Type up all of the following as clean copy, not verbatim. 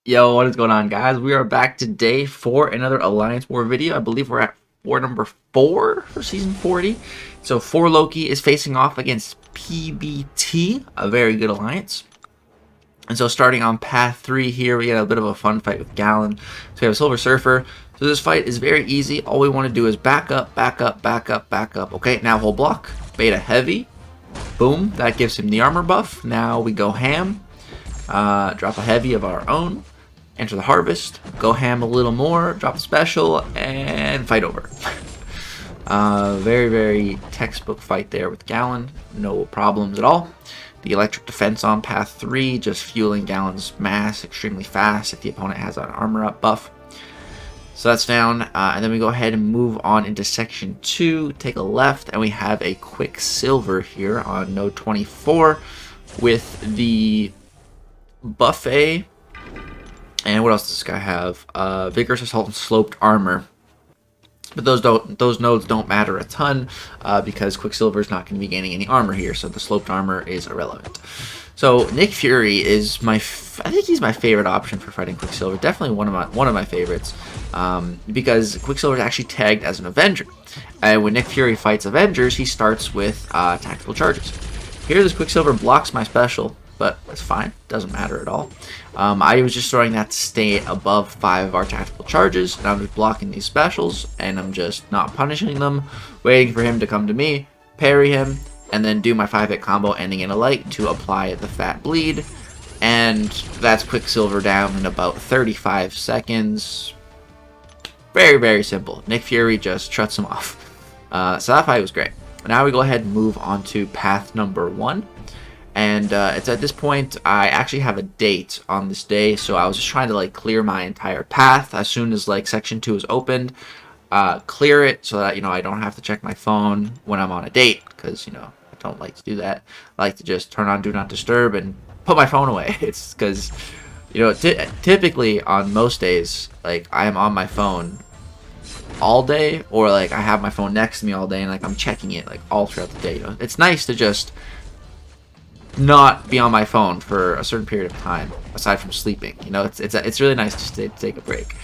Yo, what is going on, guys? We are back today for another Alliance War video. I believe we're at war number 4 for Season 40. So 4 Loki is facing off against PBT, a very good alliance. And so starting on path 3 here, we get a bit of a fun fight with Gallon. So we have a Silver Surfer. So this fight is very easy. All we want to do is back up, back up, back up, back up. Okay, now whole block. Beta heavy. Boom, that gives him the armor buff. Now we go ham. Drop a heavy of our own. Enter the harvest, go ham a little more, drop a special, and fight over. Very, very textbook fight there with Gallon. No problems at all. The electric defense on path 3, just fueling Gallon's mass extremely fast if the opponent has an armor up buff. So that's down, and then we go ahead and move on into section 2, take a left, and we have a Quicksilver here on node 24 with the buffet. And what else does this guy have? Vigorous Assault and Sloped Armor. But those nodes don't matter a ton because Quicksilver is not going to be gaining any armor here, so the sloped armor is irrelevant. So Nick Fury is I think he's my favorite option for fighting Quicksilver. Definitely one of my favorites because Quicksilver is actually tagged as an Avenger, and when Nick Fury fights Avengers, he starts with tactical charges. Here, this Quicksilver blocks my special, but it's fine. Doesn't matter at all. I was just throwing that to stay above 5 of our tactical charges, and I'm just blocking these specials, and I'm just not punishing them, waiting for him to come to me, parry him, and then do my 5-hit combo ending in a light to apply the fat bleed, and that's Quicksilver down in about 35 seconds. Very, very simple. Nick Fury just shuts him off. So that fight was great. Now we go ahead and move on to path number 1. And it's at this point, I actually have a date on this day, so I was just trying to like clear my entire path as soon as like section 2 is opened, clear it so that, I don't have to check my phone when I'm on a date, because, I don't like to do that. I like to just turn on Do Not Disturb and put my phone away. It's because, typically on most days, like I am on my phone all day, or like I have my phone next to me all day and like I'm checking it like all throughout the day. It's nice to just not be on my phone for a certain period of time aside from sleeping. It's really nice to take a break.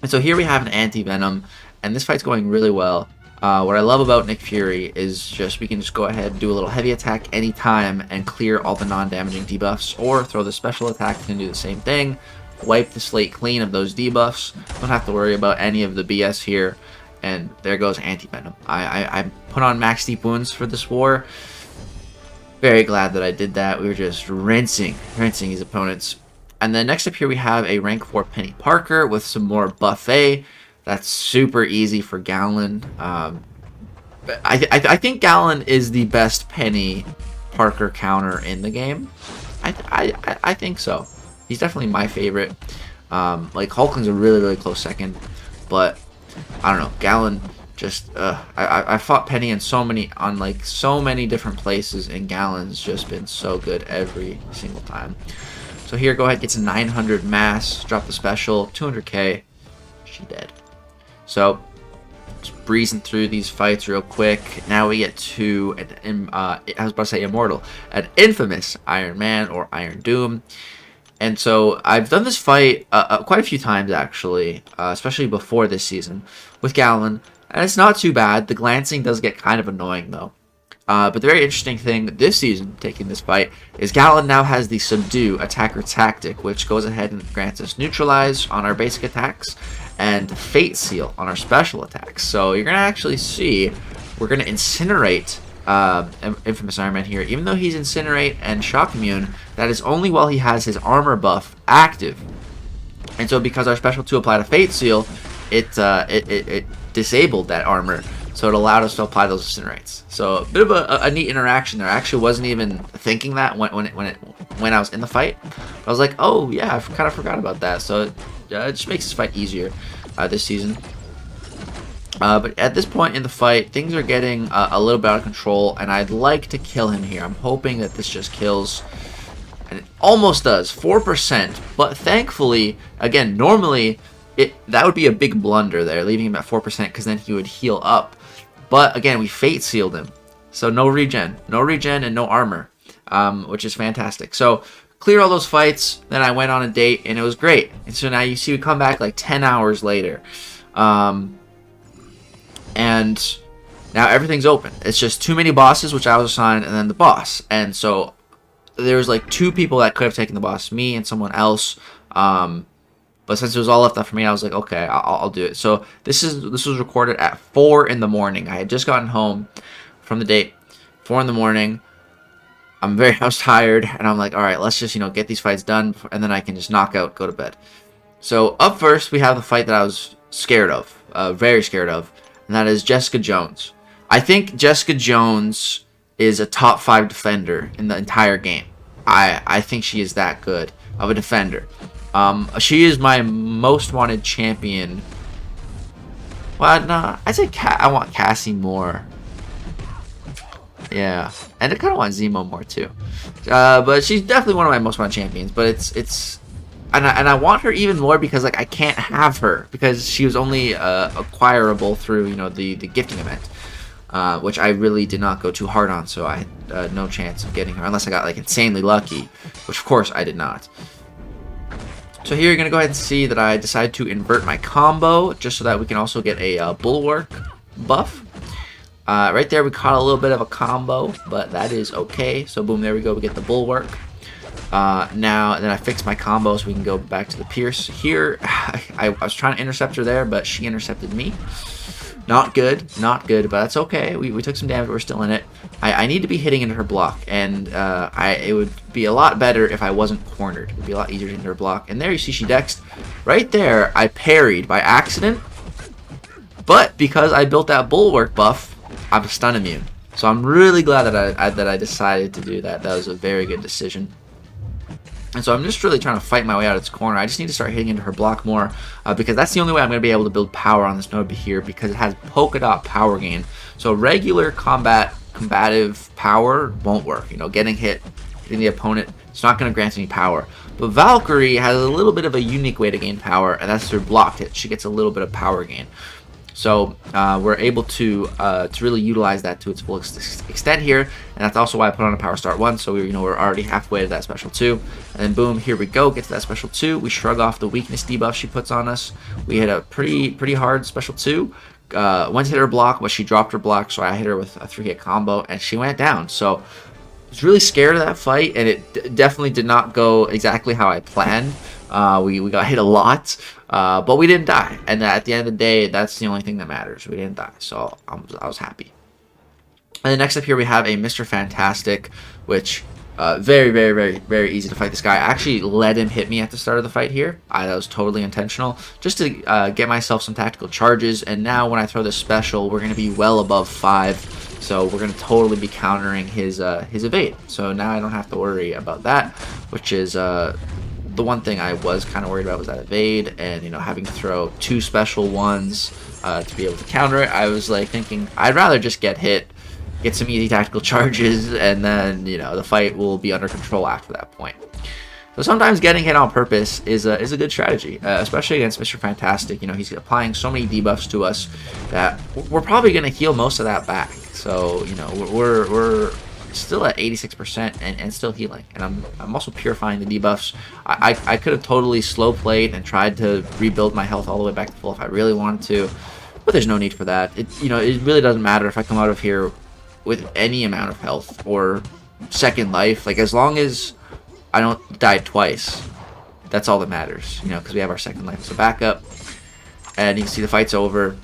And so here we have an anti-venom, and this fight's going really well. What I love about Nick Fury is just we can just go ahead and do a little heavy attack anytime and clear all the non-damaging debuffs, or throw the special attack and do the same thing, wipe the slate clean of those debuffs. Don't have to worry about any of the BS here, and there goes anti-venom. I put on max deep wounds for this war. Very glad that I did that. We were just rinsing his opponents. And then next up here we have a rank 4 Penny Parker with some more buffet. That's super easy for Gallon. I think Gallon is the best Penny Parker counter in the game. I think so. He's definitely my favorite. Like Hulklin's a really, really close second, but I don't know. Gallon. Just I fought Penny in so many different places, and Gallon's just been so good every single time. So here, go ahead, gets a 900 mass, drop the special, 200k, she dead. So just breezing through these fights real quick. Now we get to I was about to say immortal, an infamous Iron Man or Iron Doom. And so I've done this fight quite a few times actually, especially before this season with Gallon. And it's not too bad. The glancing does get kind of annoying, though. But the very interesting thing this season, taking this fight, is Gallon now has the Subdue attacker tactic, which goes ahead and grants us Neutralize on our basic attacks and Fate Seal on our special attacks. So you're going to actually see we're going to incinerate Infamous Iron Man here. Even though he's Incinerate and Shock Immune, that is only while he has his armor buff active. And so because our special 2 applied a Fate Seal, it disabled that armor, so it allowed us to apply those incinerates. So a bit of a neat interaction there. I actually wasn't even thinking that when I was in the fight. I was like, oh yeah, I kind of forgot about that. So it just makes this fight easier this season. But at this point in the fight, things are getting a little bit out of control, and I'd like to kill him here. I'm hoping that this just kills. And it almost does, 4%. But thankfully, again, normally that would be a big blunder there, leaving him at 4%, because then he would heal up. But again, we Fate Sealed him. So no regen and no armor, which is fantastic. So clear all those fights. Then I went on a date, and it was great. And so now you see we come back like 10 hours later. And now everything's open. It's just too many bosses, which I was assigned, and then the boss. And so there was like 2 people that could have taken the boss, me and someone else. But since it was all left up for me, I was like, okay, I'll do it. So this was recorded at 4 in the morning. I had just gotten home from the date, 4 in the morning. I was tired, and I'm like, all right, let's just, you know, get these fights done, and then I can just knock out, go to bed. So up first, we have the fight that I was scared of, very scared of, and that is Jessica Jones. I think Jessica Jones is a top 5 defender in the entire game. I think she is that good of a defender. She is my most wanted champion. Well, no, I'd say I want Cassie more. Yeah, and I kind of want Zemo more too. But she's definitely one of my most wanted champions. But and I want her even more because like I can't have her because she was only acquirable through, you know, the gifting event, which I really did not go too hard on. So I had no chance of getting her unless I got like insanely lucky, which of course I did not. So here you're going to go ahead and see that I decided to invert my combo just so that we can also get a bulwark buff. Right there we caught a little bit of a combo, but that is okay. So boom, there we go, we get the bulwark. Now, then I fixed my combo so we can go back to the Pierce. Here, I was trying to intercept her there, but she intercepted me. Not good, but that's okay. We took some damage, we're still in it. I need to be hitting into her block, and it would be a lot better if I wasn't cornered. It would be a lot easier to hit her block. And there you see she dexed. Right there, I parried by accident, but because I built that bulwark buff, I'm stun immune. So I'm really glad that I decided to do that. That was a very good decision. And so I'm just really trying to fight my way out of its corner. I just need to start hitting into her block more because that's the only way I'm going to be able to build power on this node here because it has polka dot power gain. So regular combative power won't work. You know, getting hit, hitting the opponent, it's not going to grant any power. But Valkyrie has a little bit of a unique way to gain power, and that's through blocked hit. She gets a little bit of power gain. So we're able to really utilize that to its full extent here, and that's also why I put on a power start 1. So we're already halfway to that special 2, and then boom, here we go, get to that special 2. We shrug off the weakness debuff she puts on us. We hit a pretty hard special 2. Went to hit her block, but she dropped her block, so I hit her with a 3-hit combo, and she went down. So I was really scared of that fight, and it definitely did not go exactly how I planned. We got hit a lot, but we didn't die, and at the end of the day, that's the only thing that matters. We didn't die, so I was happy. And then next up here we have a Mr. Fantastic, which very easy to fight this guy. I actually let him hit me at the start of the fight here. That was totally intentional, just to get myself some tactical charges. And now when I throw this special, we're going to be well above 5, so we're going to totally be countering his evade. So now I don't have to worry about that, which is the one thing I was kind of worried about was that evade, and you know, having to throw 2 special ones to be able to counter it. I was like thinking I'd rather just get hit, get some easy tactical charges, and then you know the fight will be under control after that point. So sometimes getting hit on purpose is a good strategy, especially against Mr. Fantastic. You know, he's applying so many debuffs to us that we're probably going to heal most of that back. So you know, we're still at 86% and still healing, and I'm also purifying the debuffs. I could have totally slow played and tried to rebuild my health all the way back to full if I really wanted to, but there's no need for that. It really doesn't matter if I come out of here with any amount of health or second life. Like, as long as I don't die twice, that's all that matters, you know, because we have our second life as a backup. And you can see the fight's over.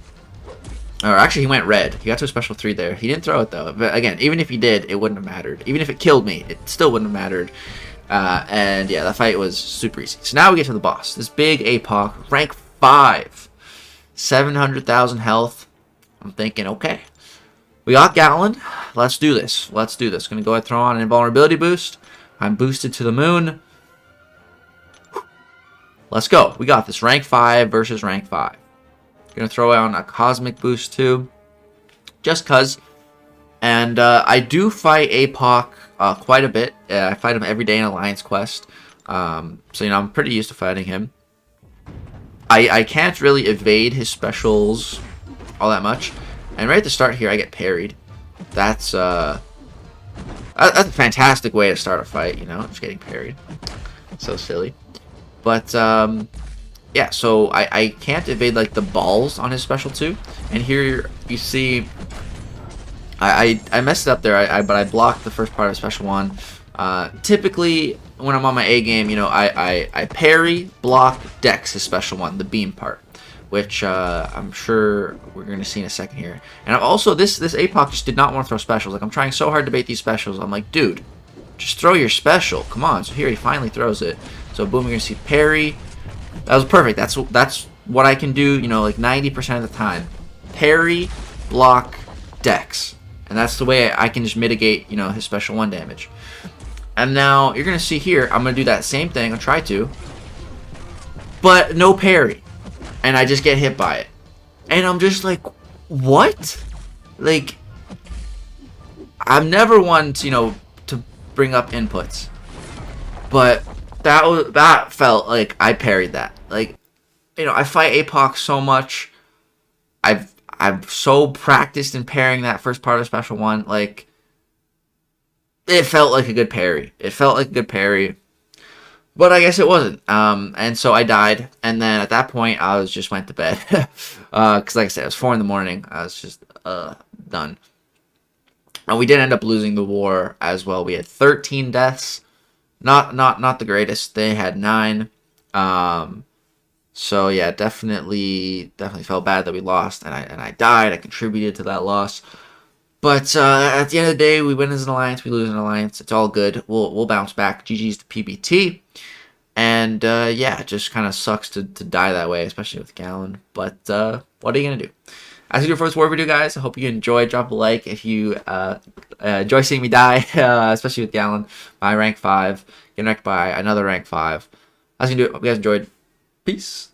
Or actually, he went red. He got to a special 3 there. He didn't throw it, though. But again, even if he did, it wouldn't have mattered. Even if it killed me, it still wouldn't have mattered. And yeah, that fight was super easy. So now we get to the boss. This big APOC, rank 5. 700,000 health. I'm thinking, okay. We got Gallon. Let's do this. Gonna go ahead and throw on an invulnerability boost. I'm boosted to the moon. Let's go. We got this. Rank 5 versus rank 5. Gonna throw on a cosmic boost too, just cuz. And I do fight APOC quite a bit. I fight him every day in Alliance Quest, so you know I'm pretty used to fighting him. I can't really evade his specials all that much, and right at the start here I get parried. That's a fantastic way to start a fight, you know, just getting parried. So silly. But yeah, so I can't evade like the balls on his special 2, and here you see I messed it up there. But I blocked the first part of special 1. Typically when I'm on my A game, you know, I parry, block, dex his special 1, the beam part, which I'm sure we're gonna see in a second here. And also this APOC just did not want to throw specials. Like, I'm trying so hard to bait these specials. I'm like, dude, just throw your special. Come on. So here he finally throws it. So boom, you're gonna see parry. That was perfect. That's what I can do, you know, like 90% of the time. Parry, block, dex. And that's the way I can just mitigate, you know, his special 1 damage. And now you're going to see here, I'm going to do that same thing. I'll try to. But no parry. And I just get hit by it. And I'm just like, what? Like, I'm never one to, you know, to bring up inputs. But that felt like I parried that. Like, you know, I fight APOC so much. I'm so practiced in parrying that first part of special 1. Like, it felt like a good parry. It felt like a good parry. But I guess it wasn't. And so I died. And then at that point, I just went to bed. Because like I said, it was 4 in the morning. I was just done. And we did end up losing the war as well. We had 13 deaths. Not the greatest. They had 9. So yeah, definitely felt bad that we lost, and I died. I contributed to that loss. But at the end of the day, we win as an alliance, we lose an alliance. It's all good. We'll bounce back. GG's to PBT. And yeah, it just kind of sucks to die that way, especially with Gallon. But what are you gonna do? As we do for this war video, guys, I hope you enjoyed. Drop a like if you enjoy seeing me die, especially with Gallon. My rank 5, getting wrecked by another rank 5. As you do, hope you guys enjoyed. Peace.